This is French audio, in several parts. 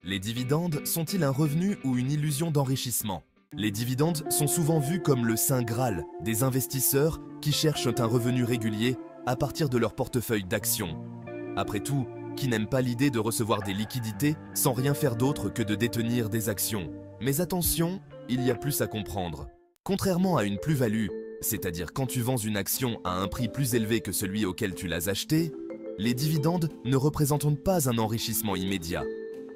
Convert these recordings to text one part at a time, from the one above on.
Les dividendes sont-ils un revenu ou une illusion d'enrichissement? Les dividendes sont souvent vus comme le saint graal des investisseurs qui cherchent un revenu régulier à partir de leur portefeuille d'actions. Après tout, qui n'aime pas l'idée de recevoir des liquidités sans rien faire d'autre que de détenir des actions? Mais attention, il y a plus à comprendre. Contrairement à une plus-value, c'est-à-dire quand tu vends une action à un prix plus élevé que celui auquel tu l'as acheté, les dividendes ne représentent pas un enrichissement immédiat.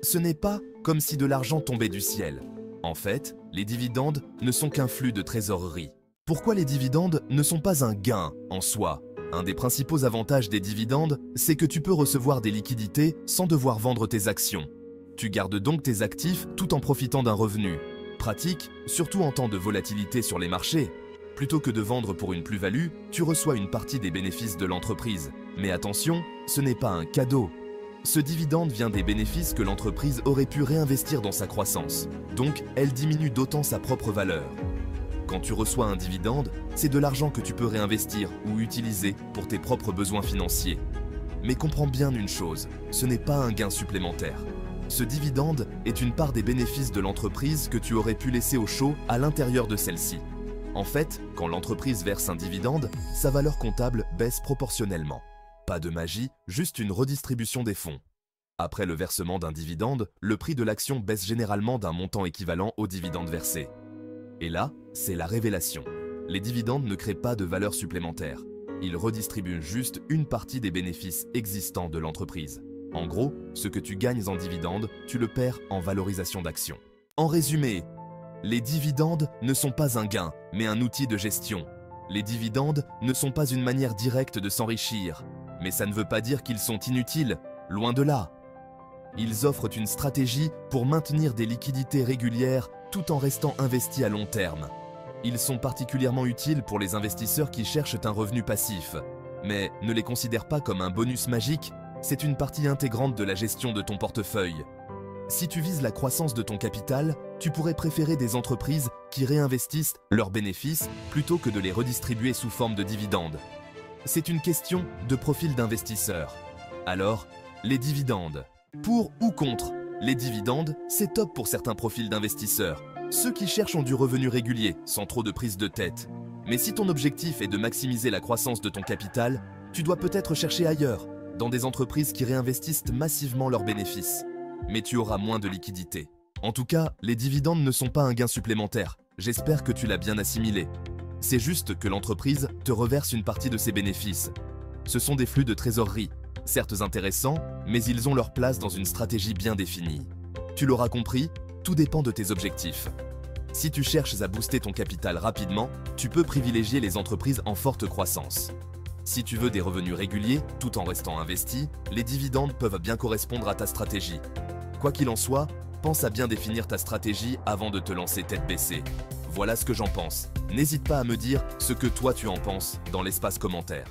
Ce n'est pas comme si de l'argent tombait du ciel. En fait, les dividendes ne sont qu'un flux de trésorerie. Pourquoi les dividendes ne sont pas un gain en soi? Un des principaux avantages des dividendes, c'est que tu peux recevoir des liquidités sans devoir vendre tes actions. Tu gardes donc tes actifs tout en profitant d'un revenu. Pratique, surtout en temps de volatilité sur les marchés. Plutôt que de vendre pour une plus-value, tu reçois une partie des bénéfices de l'entreprise. Mais attention, ce n'est pas un cadeau. Ce dividende vient des bénéfices que l'entreprise aurait pu réinvestir dans sa croissance. Donc, elle diminue d'autant sa propre valeur. Quand tu reçois un dividende, c'est de l'argent que tu peux réinvestir ou utiliser pour tes propres besoins financiers. Mais comprends bien une chose, ce n'est pas un gain supplémentaire. Ce dividende est une part des bénéfices de l'entreprise que tu aurais pu laisser au chaud à l'intérieur de celle-ci. En fait, quand l'entreprise verse un dividende, sa valeur comptable baisse proportionnellement. Pas de magie, juste une redistribution des fonds. Après le versement d'un dividende, le prix de l'action baisse généralement d'un montant équivalent au dividende versé. Et là, c'est la révélation. Les dividendes ne créent pas de valeur supplémentaire. Ils redistribuent juste une partie des bénéfices existants de l'entreprise. En gros, ce que tu gagnes en dividendes, tu le perds en valorisation d'actions. En résumé, les dividendes ne sont pas un gain, mais un outil de gestion. Les dividendes ne sont pas une manière directe de s'enrichir, mais ça ne veut pas dire qu'ils sont inutiles, loin de là. Ils offrent une stratégie pour maintenir des liquidités régulières tout en restant investis à long terme. Ils sont particulièrement utiles pour les investisseurs qui cherchent un revenu passif. Mais ne les considère pas comme un bonus magique, c'est une partie intégrante de la gestion de ton portefeuille. Si tu vises la croissance de ton capital, tu pourrais préférer des entreprises qui réinvestissent leurs bénéfices plutôt que de les redistribuer sous forme de dividendes. C'est une question de profil d'investisseur. Alors, les dividendes. Pour ou contre? Les dividendes, c'est top pour certains profils d'investisseurs. Ceux qui cherchent du revenu régulier, sans trop de prise de tête. Mais si ton objectif est de maximiser la croissance de ton capital, tu dois peut-être chercher ailleurs, dans des entreprises qui réinvestissent massivement leurs bénéfices. Mais tu auras moins de liquidités. En tout cas, les dividendes ne sont pas un gain supplémentaire. J'espère que tu l'as bien assimilé. C'est juste que l'entreprise te reverse une partie de ses bénéfices. Ce sont des flux de trésorerie, certes intéressants, mais ils ont leur place dans une stratégie bien définie. Tu l'auras compris, tout dépend de tes objectifs. Si tu cherches à booster ton capital rapidement, tu peux privilégier les entreprises en forte croissance. Si tu veux des revenus réguliers, tout en restant investi, les dividendes peuvent bien correspondre à ta stratégie. Quoi qu'il en soit, pense à bien définir ta stratégie avant de te lancer tête baissée. Voilà ce que j'en pense. N'hésite pas à me dire ce que toi tu en penses dans l'espace commentaire.